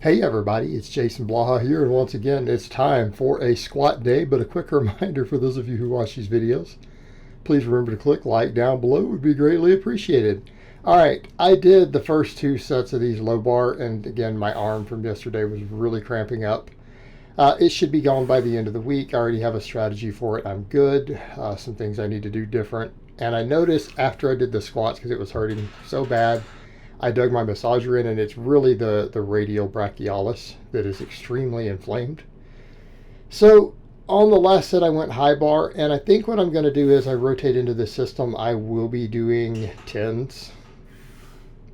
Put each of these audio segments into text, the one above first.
Hey everybody, it's Jason Blaha here, and once again it's time for a squat day, but a quick reminder for those of you who watch these videos, please remember to click like down below, it would be greatly appreciated. Alright, I did the first two sets of these low bar, and again my arm from yesterday was really cramping up. It should be gone by the end of the week. I already have a strategy for it. I'm good. Some things I need to do different. And I noticed after I did the squats, because it was hurting so bad, I dug my massager in, and it's really the radial brachialis that is extremely inflamed. So on the last set, I went high bar, and I think what I'm going to do is I rotate into the system. I will be doing 10s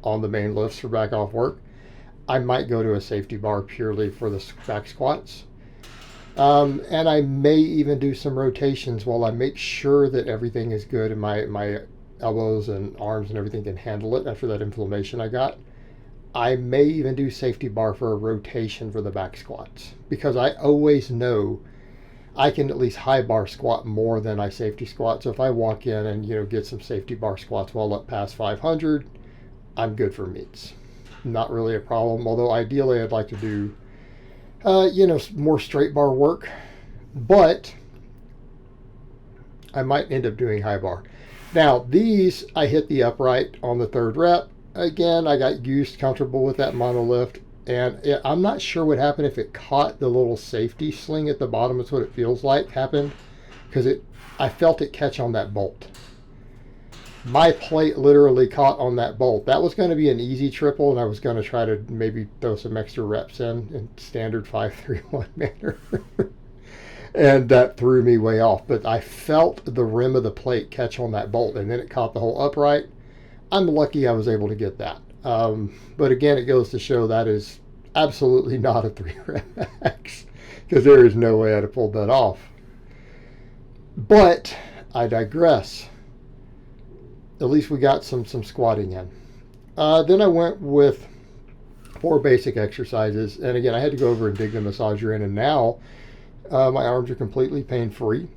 on the main lifts for back off work. I might go to a safety bar purely for the back squats. And I may even do some rotations while I make sure that everything is good and my elbows and arms and everything can handle it after that inflammation I got. I may even do safety bar for a rotation for the back squats, because I always know I can at least high bar squat more than I safety squat. So if I walk in and get some safety bar squats well up past 500, I'm good for meets. Not really a problem, although ideally I'd like to do more straight bar work, but I might end up doing high bar. Now these, I hit the upright on the third rep. Again, I got used, comfortable with that monolift, and I'm not sure what happened, if it caught the little safety sling at the bottom. Is what it feels like happened, because I felt it catch on that bolt. My plate literally caught on that bolt. That was going to be an easy triple, and I was going to try to maybe throw some extra reps in standard 5-3-1 manner. And that threw me way off. But I felt the rim of the plate catch on that bolt, and then it caught the whole upright. I'm lucky I was able to get that. But again, it goes to show that is absolutely not a 3-rep max, because there is no way I'd have pulled that off. But I digress. At least we got some squatting in. Then I went with 4 basic exercises. And again, I had to go over and dig the massager in. And now my arms are completely pain-free.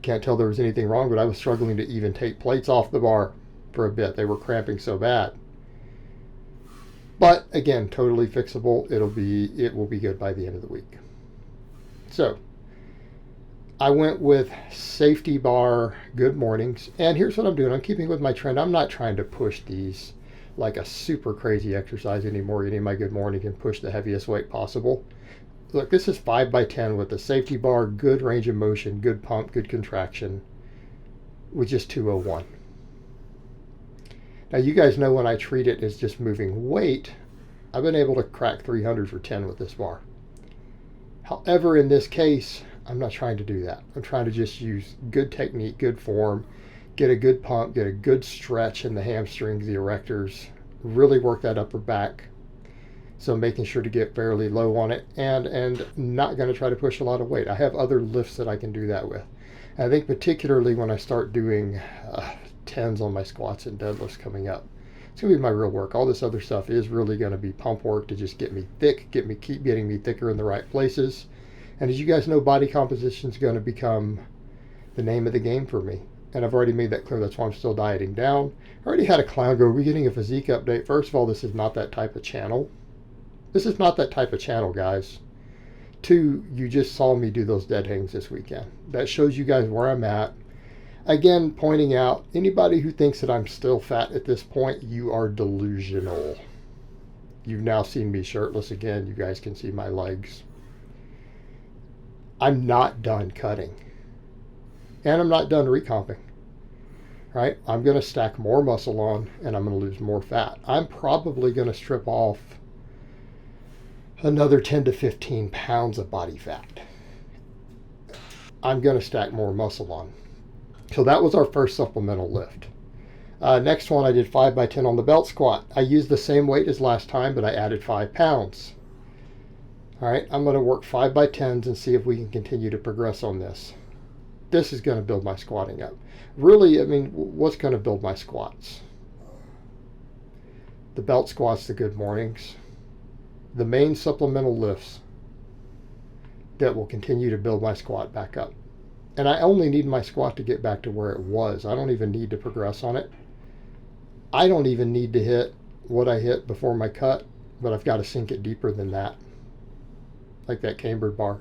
Can't tell there was anything wrong, but I was struggling to even take plates off the bar for a bit. They were cramping so bad. But again, totally fixable. It will be good by the end of the week. So I went with safety bar good mornings, and here's what I'm doing. I'm keeping with my trend. I'm not trying to push these like a super crazy exercise anymore. Getting my good morning and push the heaviest weight possible. Look, this is 5x10 with the safety bar, good range of motion, good pump, good contraction, with just 201. Now you guys know when I treat it as just moving weight, I've been able to crack 300 for 10 with this bar. However, in this case, I'm not trying to do that. I'm trying to just use good technique, good form, get a good pump, get a good stretch in the hamstrings, the erectors, really work that upper back. So making sure to get fairly low on it, and not going to try to push a lot of weight. I have other lifts that I can do that with. And I think particularly when I start doing 10s on my squats and deadlifts coming up, it's going to be my real work. All this other stuff is really going to be pump work to just get me thick, keep getting me thicker in the right places. And as you guys know, body composition is going to become the name of the game for me. And I've already made that clear. That's why I'm still dieting down. I already had a clown go, "Are we getting a physique update?" First of all, this is not that type of channel. This is not that type of channel, guys. 2, you just saw me do those dead hangs this weekend. That shows you guys where I'm at. Again, pointing out, anybody who thinks that I'm still fat at this point, you are delusional. You've now seen me shirtless again. You guys can see my legs. I'm not done cutting, and I'm not done recomping, right? I'm going to stack more muscle on, and I'm going to lose more fat. I'm probably going to strip off another 10 to 15 pounds of body fat. I'm going to stack more muscle on. So that was our first supplemental lift. Next one, I did 5x10 on the belt squat. I used the same weight as last time, but I added 5 pounds. All right, I'm going to work 5x10s and see if we can continue to progress on this. This is going to build my squatting up. Really, I mean, what's going to build my squats? The belt squats, the good mornings, the main supplemental lifts that will continue to build my squat back up. And I only need my squat to get back to where it was. I don't even need to progress on it. I don't even need to hit what I hit before my cut but I've got to sink it deeper than that, like that cambered bar.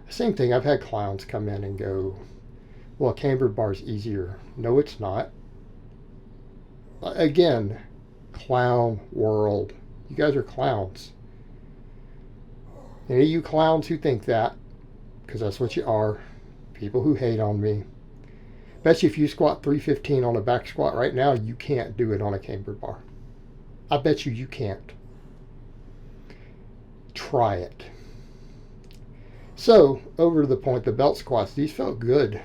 Same thing, I've had clowns come in and go, well, a cambered bar is easier. No, it's not. Again, clown world. You guys are clowns. Any of you clowns who think that, because that's what you are, people who hate on me. Bet you if you squat 315 on a back squat right now, you can't do it on a cambered bar. I bet you can't. Try it. So, over to the point, the belt squats, these felt good.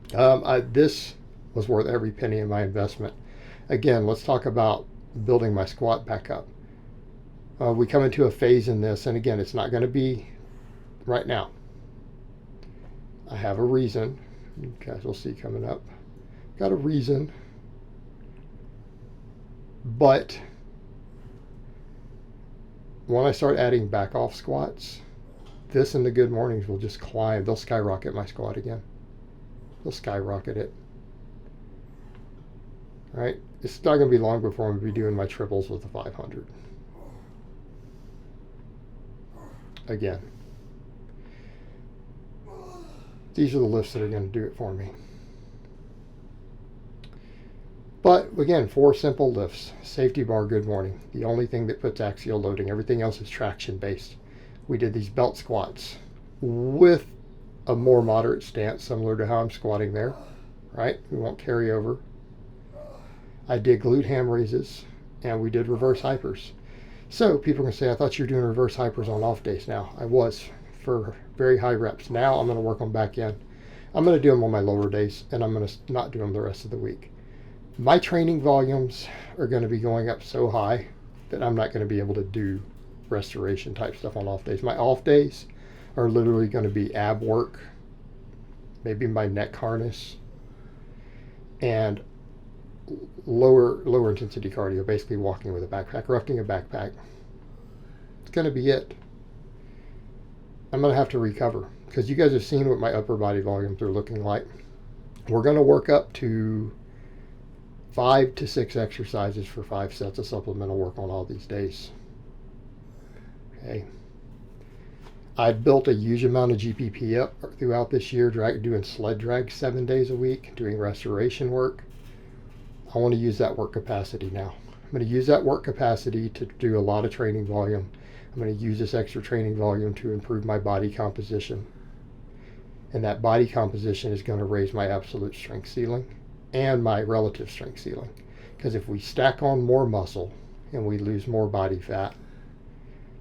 This was worth every penny of my investment. Again, let's talk about building my squat back up. We come into a phase in this, and again, it's not going to be right now. I have a reason. You guys will see coming up. Got a reason. But when I start adding back off squats, this and the good mornings will just climb. They'll skyrocket my squat again. They'll skyrocket it. All right? It's not going to be long before I'm going to be doing my triples with the 500. Again. These are the lifts that are going to do it for me. But again, 4 simple lifts. Safety bar, good morning. The only thing that puts axial loading. Everything else is traction based. We did these belt squats with a more moderate stance, similar to how I'm squatting there. Right? We won't carry over. I did glute ham raises, and we did reverse hypers. So people are going to say, I thought you were doing reverse hypers on off days. Now, I was for very high reps. Now I'm going to work on back end. I'm going to do them on my lower days, and I'm going to not do them the rest of the week. My training volumes are going to be going up so high that I'm not going to be able to do restoration type stuff on off days. My off days are literally going to be ab work, maybe my neck harness, and lower intensity cardio, basically walking with a backpack, roughing a backpack. It's going to be it. I'm going to have to recover because you guys have seen what my upper body volumes are looking like. We're going to work up to 5 to 6 exercises for 5 sets of supplemental work on all these days. Okay. I've built a huge amount of GPP up throughout this year, doing sled drag 7 days a week, doing restoration work. I want to use that work capacity now. I'm going to use that work capacity to do a lot of training volume. I'm going to use this extra training volume to improve my body composition. And that body composition is going to raise my absolute strength ceiling and my relative strength ceiling. Because if we stack on more muscle and we lose more body fat,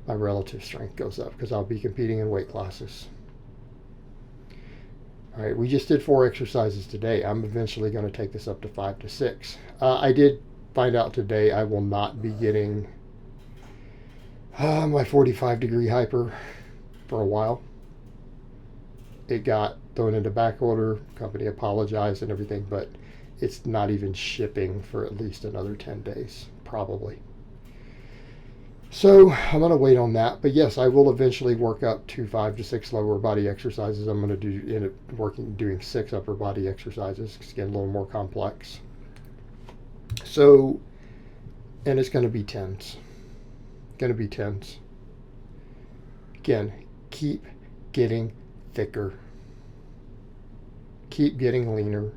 my relative strength goes up because I'll be competing in weight classes. All right, we just did 4 exercises today. I'm eventually going to take this up to 5 to 6. I did find out today I will not be getting my 45-degree hyper for a while. It got thrown into back order. Company apologized and everything, but it's not even shipping for at least another 10 days, probably. So I'm going to wait on that. But yes, I will eventually work up to 5 to 6 lower body exercises. I'm going to end up doing 6 upper body exercises. It's getting a little more complex. So, and it's going to be 10s. Going to be 10s. Again, keep getting thicker. Keep getting leaner.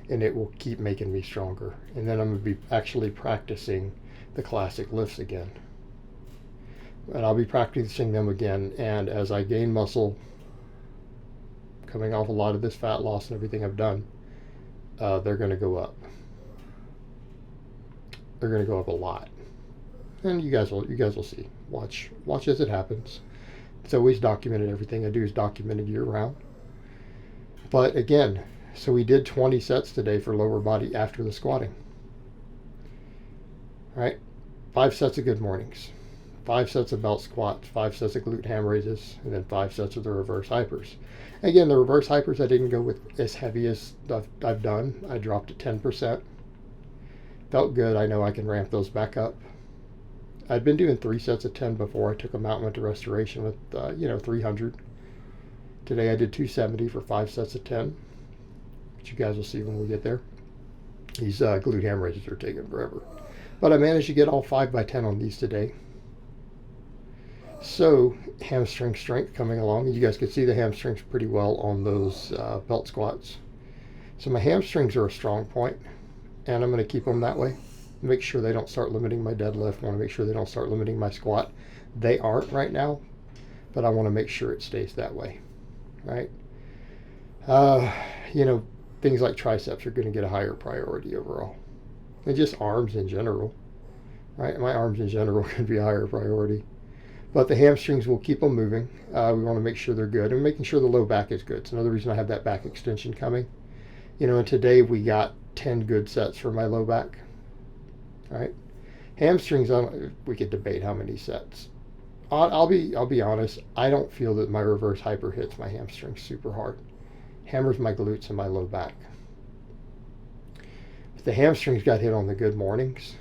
And it will keep making me stronger. And then I'm going to be actually practicing the classic lifts again. And I'll be practicing them again. And as I gain muscle, coming off a lot of this fat loss and everything I've done, they're going to go up. They're going to go up a lot. And you guys will see. Watch as it happens. It's always documented. Everything I do is documented year round. But again, so we did 20 sets today for lower body after the squatting. All right, 5 sets of good mornings, 5 sets of belt squats, 5 sets of glute ham raises, and then 5 sets of the reverse hypers. Again, the reverse hypers I didn't go with as heavy as I've done. I dropped to 10%. Felt good. I know I can ramp those back up. I'd been doing 3 sets of 10 before. I took them out and went to restoration with 300. Today I did 270 for 5 sets of 10, which you guys will see when we get there. These glute ham raises are taking forever. But I managed to get all 5 by 10 on these today. So hamstring strength coming along. You guys can see the hamstrings pretty well on those belt squats. So my hamstrings are a strong point, and I'm going to keep them that way. Make sure they don't start limiting my deadlift. I want to make sure they don't start limiting my squat. They aren't right now, but I want to make sure it stays that way, right? You know, things like triceps are going to get a higher priority overall. And just arms in general, right? My arms in general can be a higher priority. But the hamstrings will keep them moving. We want to make sure they're good, and making sure the low back is good. It's another reason I have that back extension coming. You know, and today we got 10 good sets for my low back, right? Hamstrings, we could debate how many sets. I'll be honest. I don't feel that my reverse hyper hits my hamstrings super hard. Hammers my glutes and my low back. If the hamstrings got hit on the good mornings,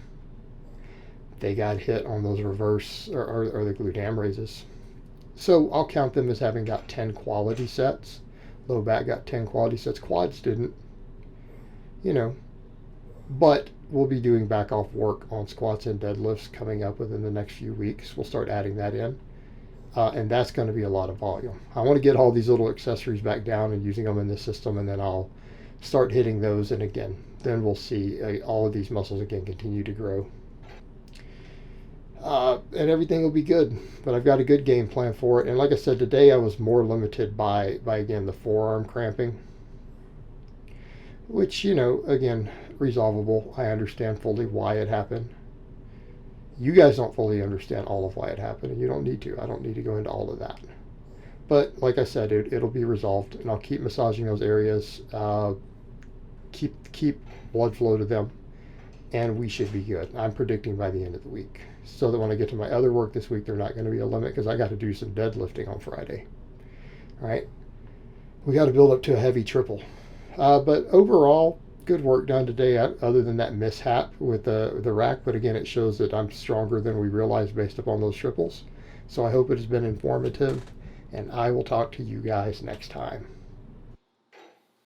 they got hit on those reverse or the glute ham raises. So I'll count them as having got 10 quality sets. Low back got 10 quality sets. Quads didn't, you know. But we'll be doing back off work on squats and deadlifts coming up within the next few weeks. We'll start adding that in. And that's going to be a lot of volume. I want to get all these little accessories back down and using them in the system, and then I'll start hitting those. And again, then we'll see all of these muscles again continue to grow. And everything will be good. But I've got a good game plan for it. And like I said, today I was more limited by again, the forearm cramping, which, you know, again, resolvable. I understand fully why it happened. You guys don't fully understand all of why it happened, and you don't need to. I don't need to go into all of that. But like I said, it'll be resolved, and I'll keep massaging those areas, keep blood flow to them, and we should be good. I'm predicting by the end of the week, so that when I get to my other work this week, they're not going to be a limit, because I got to do some deadlifting on Friday. All right, we got to build up to a heavy triple. But overall, good work done today, other than that mishap with the rack. But again, it shows that I'm stronger than we realized based upon those triples. So I hope it has been informative, and I will talk to you guys next time.